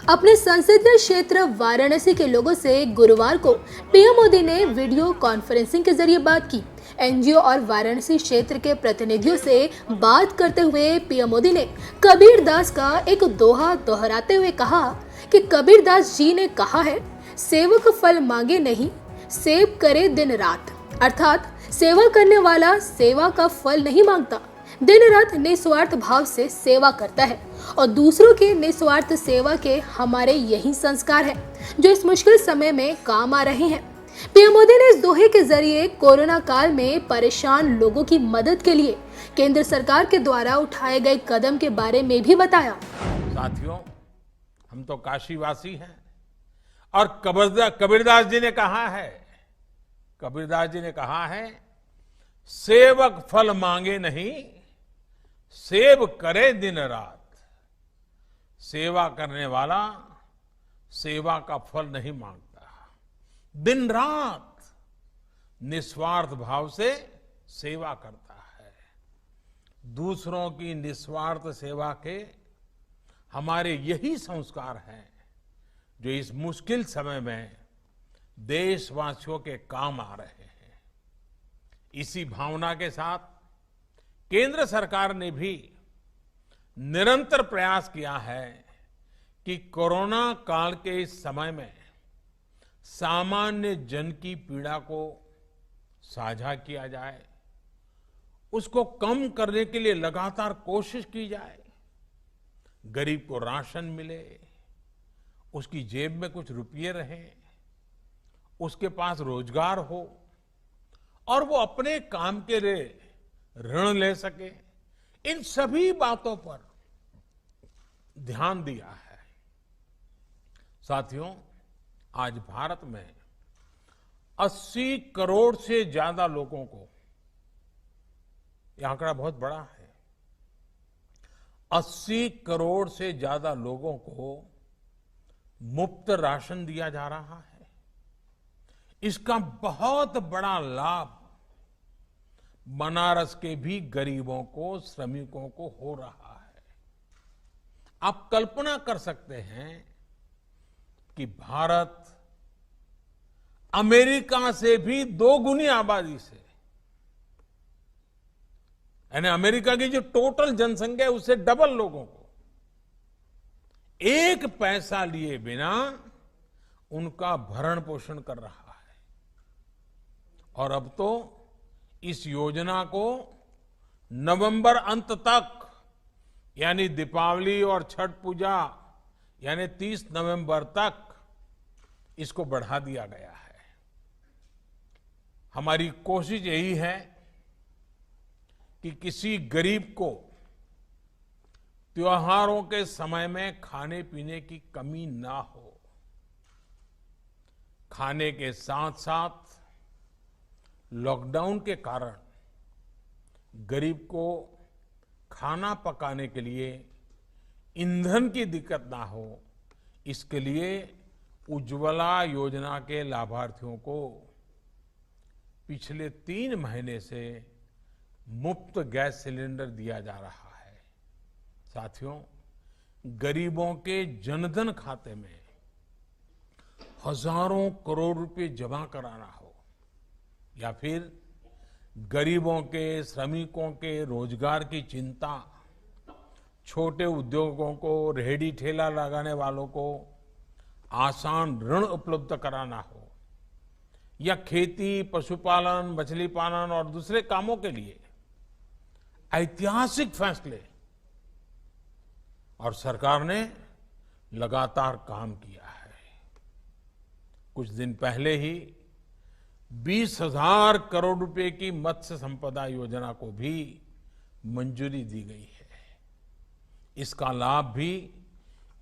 अपने संसदीय क्षेत्र वाराणसी के लोगों से गुरुवार को पीएम मोदी ने वीडियो कॉन्फ्रेंसिंग के जरिए बात की। एनजीओ और वाराणसी क्षेत्र के प्रतिनिधियों से बात करते हुए पीएम मोदी ने कबीर दास का एक दोहा दोहराते हुए कहा कि कबीर दास जी ने कहा है, सेवक फल मांगे नहीं, सेव करे दिन रात। अर्थात सेवा करने वाला सेवा का फल नहीं मांगता, दिन रात निस्वार्थ भाव से सेवा करता है और दूसरों के निस्वार्थ सेवा के हमारे यही संस्कार हैं जो इस मुश्किल समय में काम आ रहे हैं। पीएम मोदी ने इस दोहे के जरिए कोरोना काल में परेशान लोगों की मदद के लिए केंद्र सरकार के द्वारा उठाए गए कदम के बारे में भी बताया। साथियों, हम तो काशीवासी हैं और कबीरदास जी ने कहा है, सेवक फल मांगे नहीं, सेव करे दिन रात। सेवा करने वाला सेवा का फल नहीं मांगता, दिन रात निस्वार्थ भाव से सेवा करता है। दूसरों की निस्वार्थ सेवा के हमारे यही संस्कार हैं जो इस मुश्किल समय में देशवासियों के काम आ रहे हैं। इसी भावना के साथ केंद्र सरकार ने भी निरंतर प्रयास किया है कि कोरोना काल के इस समय में सामान्य जन की पीड़ा को साझा किया जाए, उसको कम करने के लिए लगातार कोशिश की जाए। गरीब को राशन मिले, उसकी जेब में कुछ रुपये रहें, उसके पास रोजगार हो और वो अपने काम के लिए ऋण ले सके। इन सभी बातों पर ध्यान दिया है। साथियों, आज भारत में 80 करोड़ से ज्यादा लोगों को, यह आंकड़ा बहुत बड़ा है, 80 करोड़ से ज्यादा लोगों को मुफ्त राशन दिया जा रहा है। इसका बहुत बड़ा लाभ बनारस के भी गरीबों को, श्रमिकों को हो रहा है। आप कल्पना कर सकते हैं कि भारत अमेरिका से भी 2 गुनी आबादी से, यानी अमेरिका की जो टोटल जनसंख्या है उससे डबल लोगों को एक पैसा लिए बिना उनका भरण पोषण कर रहा है। और अब तो इस योजना को नवंबर अंत तक, यानी दीपावली और छठ पूजा यानी 30 नवंबर तक इसको बढ़ा दिया गया है। हमारी कोशिश यही है कि किसी गरीब को त्योहारों के समय में खाने पीने की कमी ना हो। खाने के साथ साथ लॉकडाउन के कारण गरीब को खाना पकाने के लिए ईंधन की दिक्कत ना हो, इसके लिए उज्ज्वला योजना के लाभार्थियों को पिछले 3 महीने से मुफ्त गैस सिलेंडर दिया जा रहा है। साथियों, गरीबों के जनधन खाते में हजारों करोड़ रुपए जमा कराना हो या फिर गरीबों के, श्रमिकों के रोजगार की चिंता, छोटे उद्योगों को, रेहड़ी ठेला लगाने वालों को आसान ऋण उपलब्ध कराना हो या खेती, पशुपालन, मछली पालन और दूसरे कामों के लिए ऐतिहासिक फैसले, और सरकार ने लगातार काम किया है। कुछ दिन पहले ही 20,000 करोड़ रुपए की मत्स्य संपदा योजना को भी मंजूरी दी गई है। इसका लाभ भी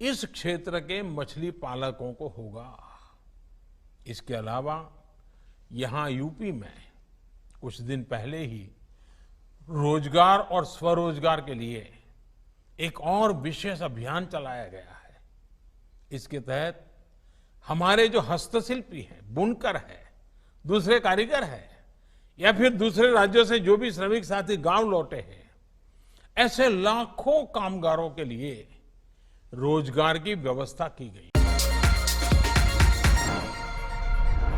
इस क्षेत्र के मछली पालकों को होगा। इसके अलावा यहां यूपी में कुछ दिन पहले ही रोजगार और स्वरोजगार के लिए एक और विशेष अभियान चलाया गया है। इसके तहत हमारे जो हस्तशिल्पी हैं, बुनकर है, दूसरे कारीगर है या फिर दूसरे राज्यों से जो भी श्रमिक साथी गांव लौटे हैं, ऐसे लाखों कामगारों के लिए रोजगार की व्यवस्था की गई है।